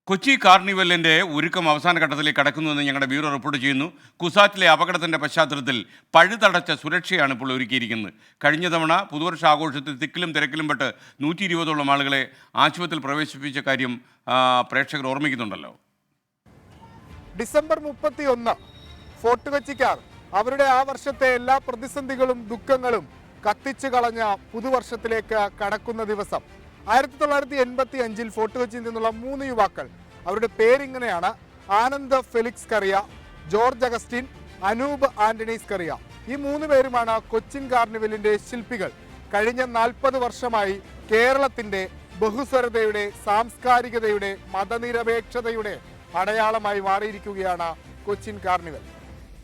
കൊച്ചി കാർണിവലിന്റെ ഒരുക്കം അവസാന ഘട്ടത്തിലേക്ക് കടക്കുന്നുവെന്ന് ഞങ്ങളുടെ ബ്യൂറോ റിപ്പോർട്ട് ചെയ്യുന്നു. കുസാറ്റിലെ അപകടത്തിന്റെ പശ്ചാത്തലത്തിൽ പഴുതടച്ച സുരക്ഷയാണ് ഇപ്പോൾ ഒരുക്കിയിരിക്കുന്നത്. കഴിഞ്ഞ തവണ പുതുവർഷ ആഘോഷത്തിൽ തിക്കിലും തിരക്കിലും പെട്ട് 120ഓളം ആളുകളെ ആശുപത്രിയിൽ പ്രവേശിപ്പിച്ച കാര്യം പ്രേക്ഷകർ ഓർമ്മിക്കുന്നുണ്ടല്ലോ. ഡിസംബർ 31 ഫോർട്ട് കൊച്ചിക്കാർ അവരുടെ ആ വർഷത്തെ എല്ലാ പ്രതിസന്ധികളും ദുഃഖങ്ങളും കത്തിച്ചു കളഞ്ഞ പുതുവർഷത്തിലേക്ക് കടക്കുന്ന ദിവസം. 1985 ഫോർട്ട് കൊച്ചിയിൽ നിന്നുള്ള 3 യുവാക്കൾ, അവരുടെ പേരിങ്ങനെയാണ്: ആനന്ദ് ഫെലിക്സ് കറിയ, ജോർജ് അഗസ്റ്റിൻ, അനൂപ് ആന്റണീസ് കറിയ. ഈ 3 പേരുമാണ് കൊച്ചിൻ കാർണിവലിന്റെ ശില്പികൾ. കഴിഞ്ഞ 40 വർഷമായി കേരളത്തിന്റെ ബഹുസ്വരതയുടെ, സാംസ്കാരികതയുടെ, മതനിരപേക്ഷതയുടെ അടയാളമായി മാറിയിരിക്കുകയാണ് കൊച്ചിൻ കാർണിവൽ.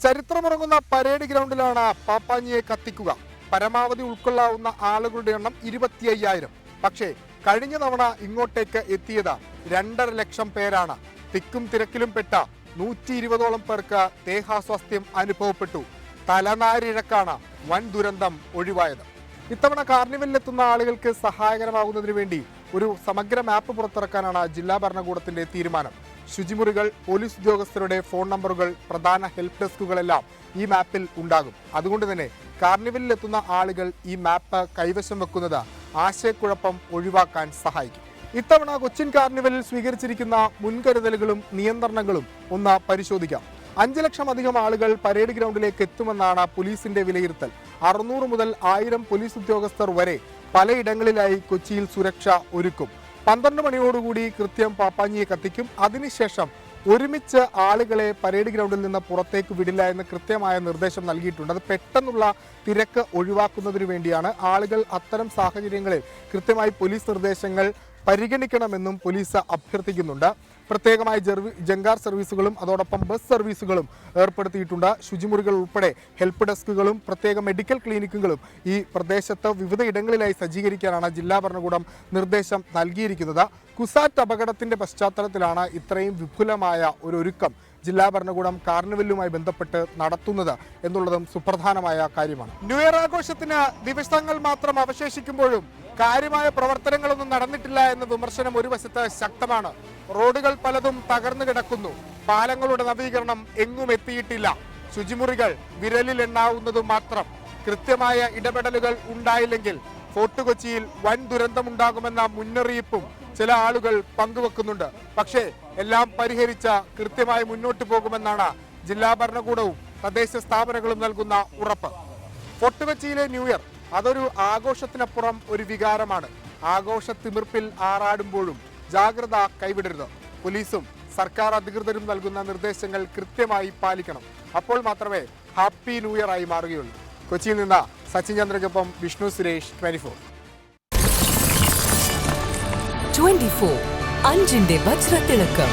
ചരിത്രമുറങ്ങുന്ന പരേഡ് ഗ്രൗണ്ടിലാണ് പാപ്പാഞ്ഞിയെ കത്തിക്കുക. പരമാവധി ഉൾക്കൊള്ളാവുന്ന ആളുകളുടെ എണ്ണം 25,000. പക്ഷേ കഴിഞ്ഞ തവണ ഇങ്ങോട്ടേക്ക് എത്തിയത് 2.5 ലക്ഷം പേരാണ്. തിക്കും തിരക്കിലും പെട്ട 120ഓളം പേർക്ക് ദേഹാസ്വാസ്ഥ്യം അനുഭവപ്പെട്ടു. തലനാരിഴക്കാണ് വൻ ദുരന്തം ഒഴിവായത്. ഇത്തവണ കാർണിവലിലെത്തുന്ന ആളുകൾക്ക് സഹായകരമാകുന്നതിന് വേണ്ടി ഒരു സമഗ്ര മാപ്പ് പുറത്തിറക്കാനാണ് ജില്ലാ ഭരണകൂടത്തിന്റെ തീരുമാനം. ശുചിമുറികൾ, പോലീസ് ഉദ്യോഗസ്ഥരുടെ ഫോൺ നമ്പറുകൾ, പ്രധാന ഹെൽപ്പ് ഡെസ്കുകളെല്ലാം ഈ മാപ്പിൽ ഉണ്ടാകും. അതുകൊണ്ട് തന്നെ കാർണിവലിലെത്തുന്ന ആളുകൾ ഈ മാപ്പ് കൈവശം വെക്കുന്നത് ആശയക്കുഴപ്പം ഒഴിവാക്കാൻ സഹായിക്കും. ഇത്തവണ കൊച്ചിൻ കാർണിവലിൽ സ്വീകരിച്ചിരിക്കുന്ന മുൻകരുതലുകളും നിയന്ത്രണങ്ങളും ഒന്ന് പരിശോധിക്കാം. 5 ലക്ഷം അധികം ആളുകൾ പരേഡ് ഗ്രൗണ്ടിലേക്ക് എത്തുമെന്നാണ് പോലീസിന്റെ വിലയിരുത്തൽ. 600 മുതൽ 1000 പോലീസ് ഉദ്യോഗസ്ഥർ വരെ പലയിടങ്ങളിലായി കൊച്ചിയിൽ സുരക്ഷ ഒരുക്കും. 12 മണിയോടുകൂടി കൃത്യം പാപ്പാഞ്ഞിയെ കത്തിക്കും. അതിനുശേഷം ഒരുമിച്ച് ആളുകളെ പരേഡ് ഗ്രൗണ്ടിൽ നിന്ന് പുറത്തേക്ക് വിടില്ല എന്ന് കൃത്യമായ നിർദ്ദേശം നൽകിയിട്ടുണ്ട്. അത് പെട്ടെന്നുള്ള തിരക്ക് ഒഴിവാക്കുന്നതിന് വേണ്ടിയാണ്. ആളുകൾ അത്തരം സാഹചര്യങ്ങളിൽ കൃത്യമായി പോലീസ് നിർദ്ദേശങ്ങൾ പരിഗണിക്കണമെന്നും പോലീസ് അഭ്യർത്ഥിക്കുന്നുണ്ട്. പ്രത്യേകമായി ജങ്കാർ സർവീസുകളും അതോടൊപ്പം ബസ് സർവീസുകളും ഏർപ്പെടുത്തിയിട്ടുണ്ട്. ശുചിമുറികൾ ഉൾപ്പെടെ ഹെൽപ്പ് ഡെസ്കുകളും പ്രത്യേക മെഡിക്കൽ ക്ലിനിക്കുകളും ഈ പ്രദേശത്ത് വിവിധ ഇടങ്ങളിലായി സജ്ജീകരിക്കാനാണ് ജില്ലാ ഭരണകൂടം നിർദ്ദേശം നൽകിയിരിക്കുന്നത്. കുസാറ്റ് അപകടത്തിന്റെ പശ്ചാത്തലത്തിലാണ് ഇത്രയും വിപുലമായ ഒരു ഒരുക്കം ജില്ലാ ഭരണകൂടം കാർണിവലുമായി ബന്ധപ്പെട്ട് നടത്തുന്നത് എന്നുള്ളതും സുപ്രധാനമായ കാര്യമാണ്. ന്യൂ ഇയർ ആഘോഷത്തിന് ദിവസങ്ങൾ മാത്രം അവശേഷിക്കുമ്പോഴും കാര്യമായ പ്രവർത്തനങ്ങളൊന്നും നടന്നിട്ടില്ല എന്ന വിമർശനം ഒരു വശത്ത് ശക്തമാണ്. റോഡുകൾ പലതും തകർന്നു കിടക്കുന്നു. പാലങ്ങളുടെ നവീകരണം എങ്ങും എത്തിയിട്ടില്ല. ശുചിമുറികൾ വിരലിൽ എണ്ണാവുന്നതും മാത്രം. കൃത്യമായ ഇടപെടലുകൾ ഉണ്ടായില്ലെങ്കിൽ ഫോർട്ട് കൊച്ചിയിൽ വൻ ദുരന്തമുണ്ടാകുമെന്ന മുന്നറിയിപ്പും ചില ആളുകൾ പങ്കുവെക്കുന്നുണ്ട്. പക്ഷേ എല്ലാം പരിഹരിച്ച കൃത്യമായി മുന്നോട്ട് പോകുമെന്നാണ് ജില്ലാ ഭരണകൂടവും തദ്ദേശ സ്ഥാപനങ്ങളും നൽകുന്ന ഉറപ്പ്. ഫോർട്ട് കൊച്ചിയിലെ ന്യൂ ഇയർ അതൊരു ആഘോഷത്തിനപ്പുറം ഒരു വികാരമാണ്. ആഘോഷ തിമിർപ്പിൽ ആറാടുമ്പോഴും ജാഗ്രത കൈവിടരുത്. പോലീസും സർക്കാർ അധികൃതരും നൽകുന്ന നിർദ്ദേശങ്ങൾ കൃത്യമായി പാലിക്കണം. അപ്പോൾ മാത്രമേ ഹാപ്പി ന്യൂ ഇയർ ആയി മാറുകയുള്ളൂ. കൊച്ചിയിൽ നിന്ന് സച്ചിൻ ചന്ദ്രയ്ക്കൊപ്പം വിഷ്ണു സുരേഷ്, 24 അഞ്ചിന്റെ വജ്രത്തിളക്കം.